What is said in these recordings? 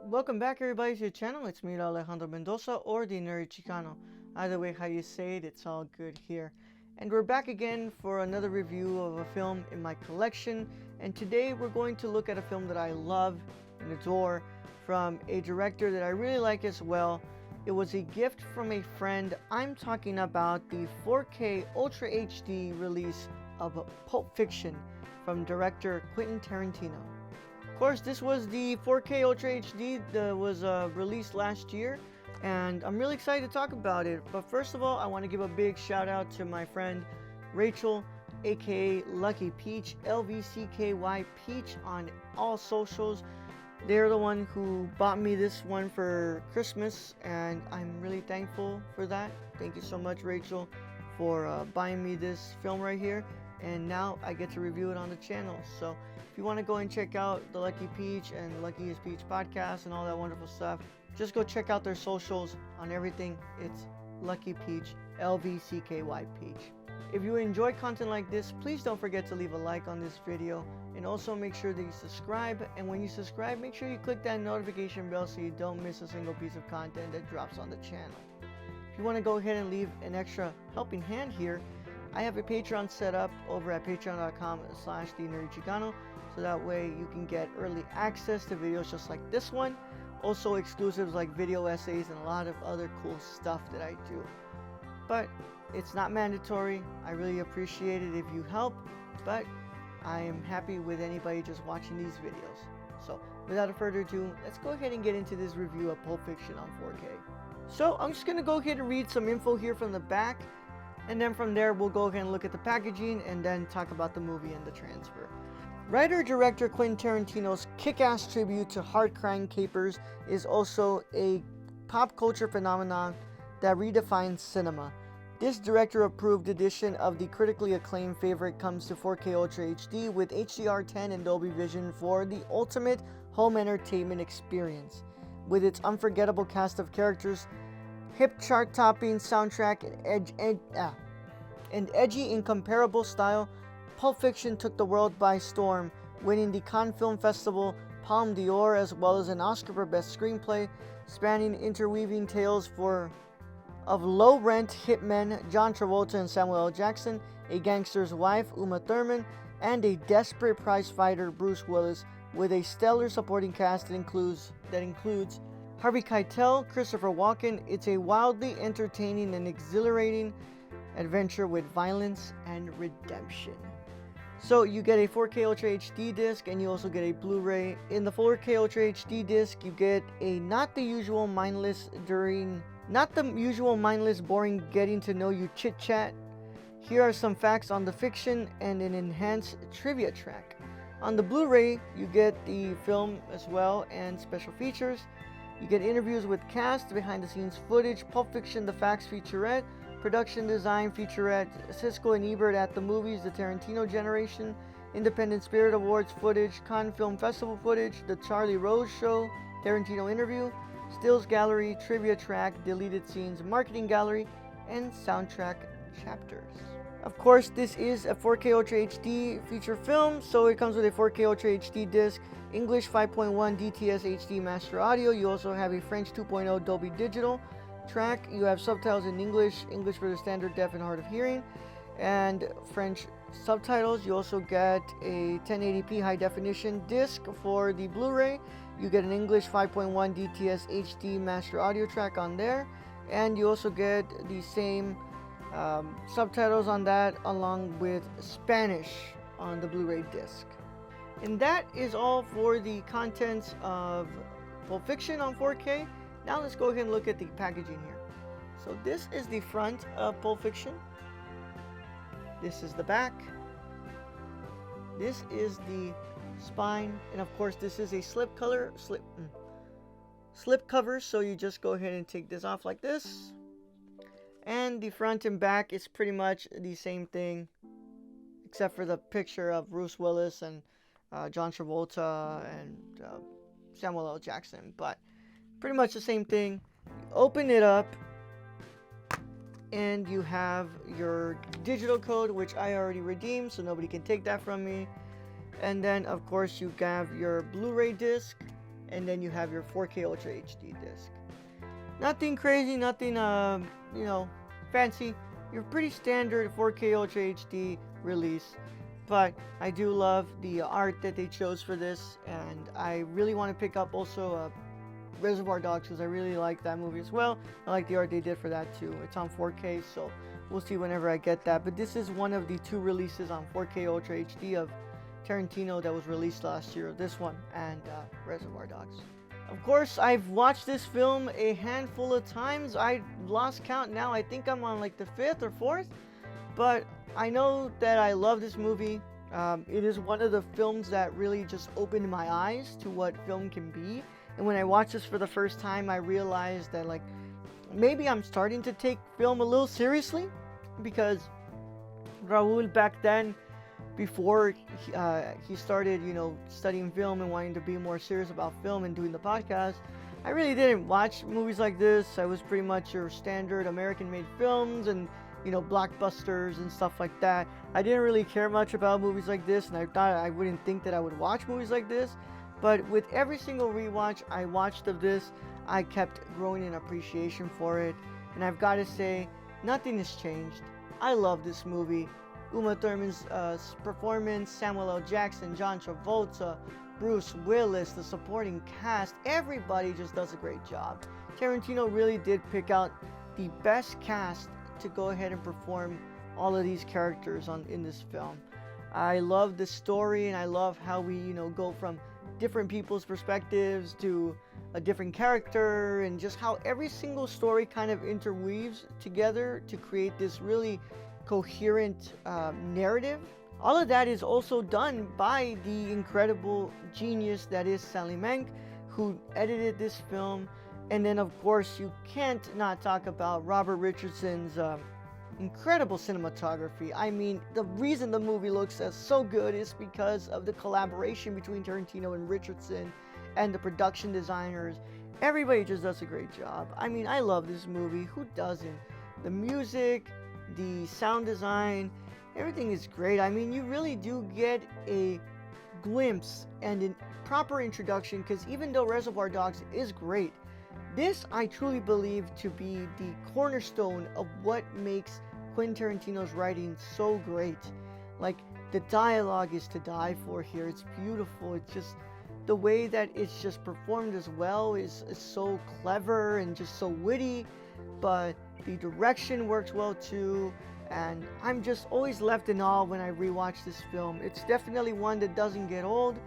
Welcome back, everybody, to the channel. It's me, Alejandro Mendoza, or the Nerdy Chicano. Either way, how you say it, it's all good here. And we're back again for another review of a film in my collection. And today we're going to look at a film that I love and adore from a director that I really like as well. It was a gift from a friend. I'm talking about the 4K Ultra HD release of Pulp Fiction from director Quentin Tarantino. Of course, this was the 4K Ultra HD that was released last year, and I'm really excited to talk about it. But first of all, I want to give a big shout out to my friend Rachel, aka Lucky Peach, LVCKY Peach on all socials. They're the one who bought me this one for Christmas, and I'm really thankful for that. Thank you so much, Rachel, for buying me this film right here. And now I get to review it on the channel. So if you want to go and check out the Lucky Peach and Lucky is Peach podcast and all that wonderful stuff, just go check out their socials on everything. It's Lucky Peach, LVCKY Peach. If you enjoy content like this, please don't forget to leave a like on this video, and also make sure that you subscribe. And when you subscribe, make sure you click that notification bell so you don't miss a single piece of content that drops on the channel. If you want to go ahead and leave an extra helping hand here, I have a Patreon set up over at patreon.com/thenerdychicano, so that way you can get early access to videos just like this one, also exclusives like video essays and a lot of other cool stuff that I do. But it's not mandatory. I really appreciate it if you help, but I am happy with anybody just watching these videos. So without further ado, let's go ahead and get into this review of Pulp Fiction on 4K. So I'm just going to go ahead and read some info here from the back. And then from there, we'll go ahead and look at the packaging and then talk about the movie and the transfer. Writer-director Quentin Tarantino's kick-ass tribute to hard crime capers is also a pop culture phenomenon that redefines cinema. This director-approved edition of the critically acclaimed favorite comes to 4K Ultra HD with HDR10 and Dolby Vision for the ultimate home entertainment experience. With its unforgettable cast of characters, hip chart-topping soundtrack, and edgy, incomparable style, Pulp Fiction took the world by storm, winning the Cannes Film Festival Palme d'Or as well as an Oscar for Best Screenplay, spanning interweaving tales of low-rent hitmen John Travolta and Samuel L. Jackson, a gangster's wife Uma Thurman, and a desperate prize-fighter Bruce Willis, with a stellar supporting cast that includes Harvey Keitel, Christopher Walken. It's a wildly entertaining and exhilarating adventure with violence and redemption. So you get a 4K Ultra HD disc, and you also get a Blu-ray. In the 4K Ultra HD disc, you get a not the usual mindless, boring getting to know you chit chat. Here are some facts on the fiction and an enhanced trivia track. On the Blu-ray, you get the film as well and special features. You get interviews with cast, behind-the-scenes footage, Pulp Fiction, The Facts featurette, production design featurette, Siskel and Ebert at the Movies, The Tarantino Generation, Independent Spirit Awards footage, Cannes Film Festival footage, The Charlie Rose Show, Tarantino interview, Stills Gallery, trivia track, deleted scenes, marketing gallery, and soundtrack chapters. Of course, this is a 4K Ultra HD feature film, so it comes with a 4K Ultra HD disc, English 5.1 DTS HD Master Audio. You also have a French 2.0 Dolby Digital track. You have subtitles in English for the standard deaf and hard of hearing, and French subtitles. You also get a 1080p high definition disc for the Blu-ray. You get an English 5.1 DTS HD Master Audio track on there, and you also get the same subtitles on that, along with Spanish on the Blu-ray disc. And that is all for the contents of Pulp Fiction on 4K. Now let's go ahead and look at the packaging here. So this is the front of Pulp Fiction. This is the back. This is the spine, and of course this is a slip cover. So you just go ahead and take this off like this. And the front and back is pretty much the same thing, except for the picture of Bruce Willis and John Travolta and Samuel L. Jackson, but pretty much the same thing. You open it up, and you have your digital code, which I already redeemed, so nobody can take that from me. And then, of course, you have your Blu-ray disc, and then you have your 4K Ultra HD disc. Nothing crazy, nothing fancy. Your pretty standard 4K Ultra HD release. But I do love the art that they chose for this, and I really want to pick up also Reservoir Dogs, because I really like that movie as well. I like the art they did for that too. It's on 4K, so we'll see whenever I get that. But this is one of the 2 releases on 4K Ultra HD of Tarantino that was released last year. This one and Reservoir Dogs. Of course, I've watched this film a handful of times. I lost count now. I think I'm on like the 5th or 4th. But I know that I love this movie. It is one of the films that really just opened my eyes to what film can be. And when I watched this for the first time, I realized that like maybe I'm starting to take film a little seriously, because Raul back then, before he started, studying film and wanting to be more serious about film and doing the podcast, I really didn't watch movies like this. I was pretty much your standard American-made films and blockbusters and stuff like that. I didn't really care much about movies like this, and I thought I wouldn't think that I would watch movies like this. But with every single rewatch I watched of this, I kept growing in appreciation for it. And I've got to say, nothing has changed. I love this movie. Uma Thurman's performance, Samuel L. Jackson, John Travolta, Bruce Willis, the supporting cast, everybody just does a great job. Tarantino really did pick out the best cast to go ahead and perform all of these characters in this film. I love the story, and I love how we go from different people's perspectives to a different character, and just how every single story kind of interweaves together to create this really coherent narrative. All of that is also done by the incredible genius that is Sally Menke, who edited this film. And then of course you can't not talk about Robert Richardson's incredible cinematography. I mean, the reason the movie looks so good is because of the collaboration between Tarantino and Richardson and the production designers. Everybody just does a great job. I mean, I love this movie. Who doesn't? The music, the sound design, everything is great. I mean, you really do get a glimpse and a proper introduction, because even though Reservoir Dogs is great, this I truly believe to be the cornerstone of what makes Quentin Tarantino's writing so great. Like, the dialogue is to die for here. It's beautiful. It's just the way that it's just performed as well is so clever and just so witty, but the direction works well too. And I'm just always left in awe when I rewatch this film. It's definitely one that doesn't get old,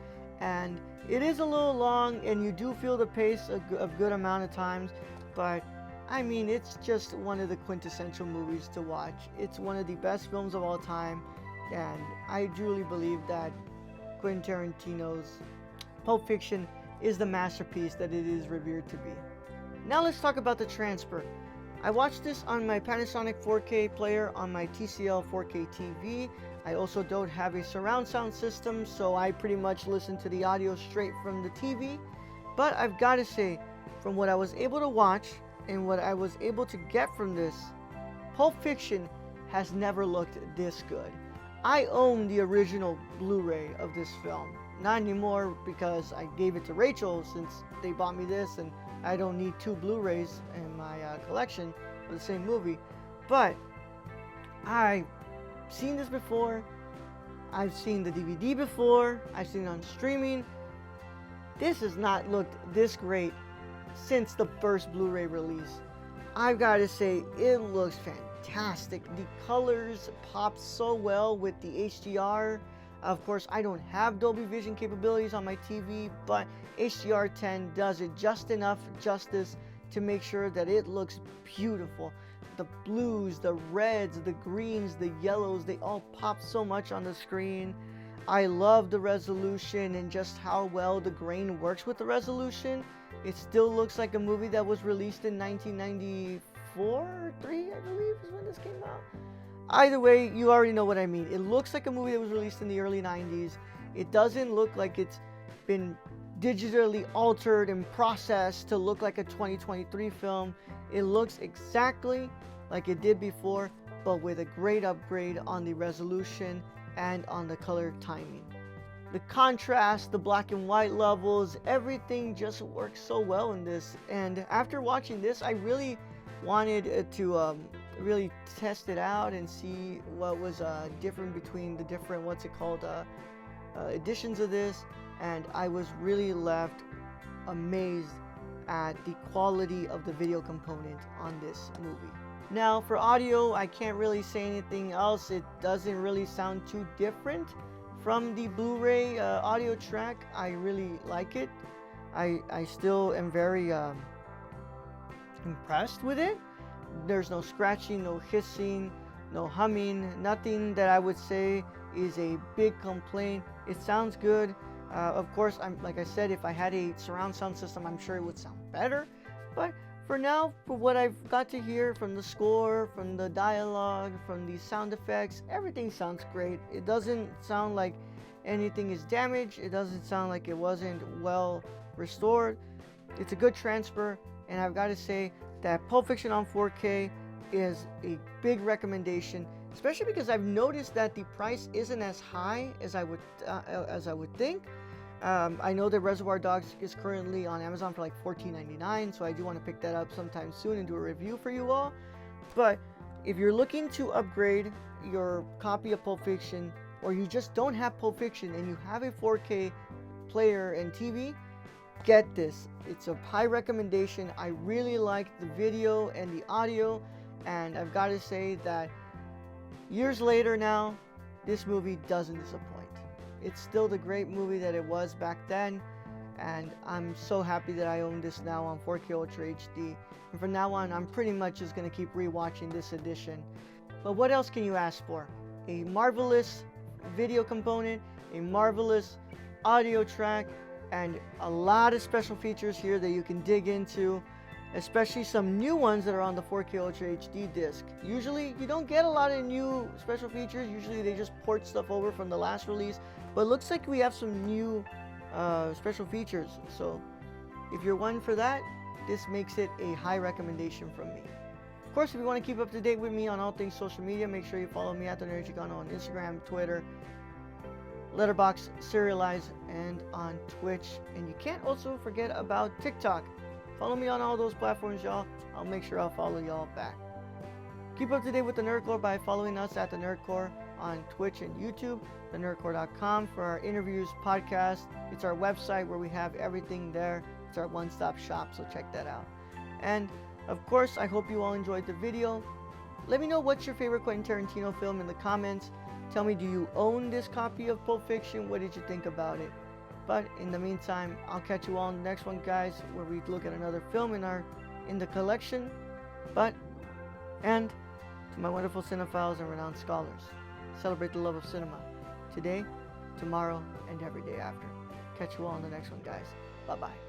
and it is a little long, and you do feel the pace a good amount of times, but I mean, it's just one of the quintessential movies to watch. It's one of the best films of all time, and I truly believe that Quentin Tarantino's Pulp Fiction is the masterpiece that it is revered to be. Now let's talk about the transfer. I watched this on my Panasonic 4K player on my TCL 4K TV. I also don't have a surround sound system, so I pretty much listen to the audio straight from the TV. But I've got to say, from what I was able to watch and what I was able to get from this, Pulp Fiction has never looked this good. I own the original Blu-ray of this film. Not anymore, because I gave it to Rachel since they bought me this, and I don't need 2 Blu-rays in my collection of the same movie. But I've seen this before. I've seen the DVD before. I've seen it on streaming. This has not looked this great since the first Blu-ray release. I've got to say, it looks fantastic. The colors pop so well with the HDR. Of course, I don't have Dolby Vision capabilities on my TV, but HDR10 does it just enough justice to make sure that it looks beautiful. The blues, the reds, the greens, the yellows, they all pop so much on the screen. I love the resolution and just how well the grain works with the resolution. It still looks like a movie that was released in 1994 or 3, I believe, is when this came out. Either way, you already know what I mean. It looks like a movie that was released in the early 90s. It doesn't look like it's been digitally altered and processed to look like a 2023 film. It looks exactly like it did before, but with a great upgrade on the resolution and on the color timing. The contrast, the black and white levels, everything just works so well in this. And after watching this, I really wanted to really test it out and see what was different between the different, editions of this. And I was really left amazed at the quality of the video component on this movie. Now for audio, I can't really say anything else. It doesn't really sound too different from the Blu-ray audio track. I really like it. I still am very impressed with it. There's no scratching, no hissing, no humming, nothing that I would say is a big complaint. It sounds good. Of course, like I said, if I had a surround sound system, I'm sure it would sound better. But for now, for what I've got to hear from the score, from the dialogue, from the sound effects, everything sounds great. It doesn't sound like anything is damaged. It doesn't sound like it wasn't well restored. It's a good transfer, and I've got to say that Pulp Fiction on 4K is a big recommendation, especially because I've noticed that the price isn't as high as I would think. I know that Reservoir Dogs is currently on Amazon for like $14.99, so I do want to pick that up sometime soon and do a review for you all. But if you're looking to upgrade your copy of Pulp Fiction, or you just don't have Pulp Fiction and you have a 4K player and TV, get this. It's a high recommendation. I really like the video and the audio, and I've got to say that years later now, this movie doesn't disappoint. It's still the great movie that it was back then, and I'm so happy that I own this now on 4K Ultra HD. And from now on, I'm pretty much just going to keep rewatching this edition. But what else can you ask for? A marvelous video component, a marvelous audio track, and a lot of special features here that you can dig into, especially some new ones that are on the 4K Ultra HD disc. Usually you don't get a lot of new special features. Usually they just port stuff over from the last release, but it looks like we have some new special features. So if you're one for that, this makes it a high recommendation from me. Of course, if you want to keep up to date with me on all things social media, make sure you follow me at the Nerd Chicano on Instagram, Twitter, Letterboxd, Serialize, and on Twitch. And you can't also forget about TikTok. Follow me on all those platforms, y'all. I'll make sure I'll follow y'all back. Keep up to date with the Nerdcore by following us at the Nerdcore on Twitch and YouTube, thenerdcore.com for our interviews, podcast. It's our website where we have everything there. It's our one-stop shop, so check that out. And of course, I hope you all enjoyed the video. Let me know what's your favorite Quentin Tarantino film in the comments. Tell me, do you own this copy of Pulp Fiction? What did you think about it? But in the meantime, I'll catch you all in the next one, guys, where we look at another film in the collection. And to my wonderful cinephiles and renowned scholars, celebrate the love of cinema today, tomorrow, and every day after. Catch you all in the next one, guys. Bye-bye.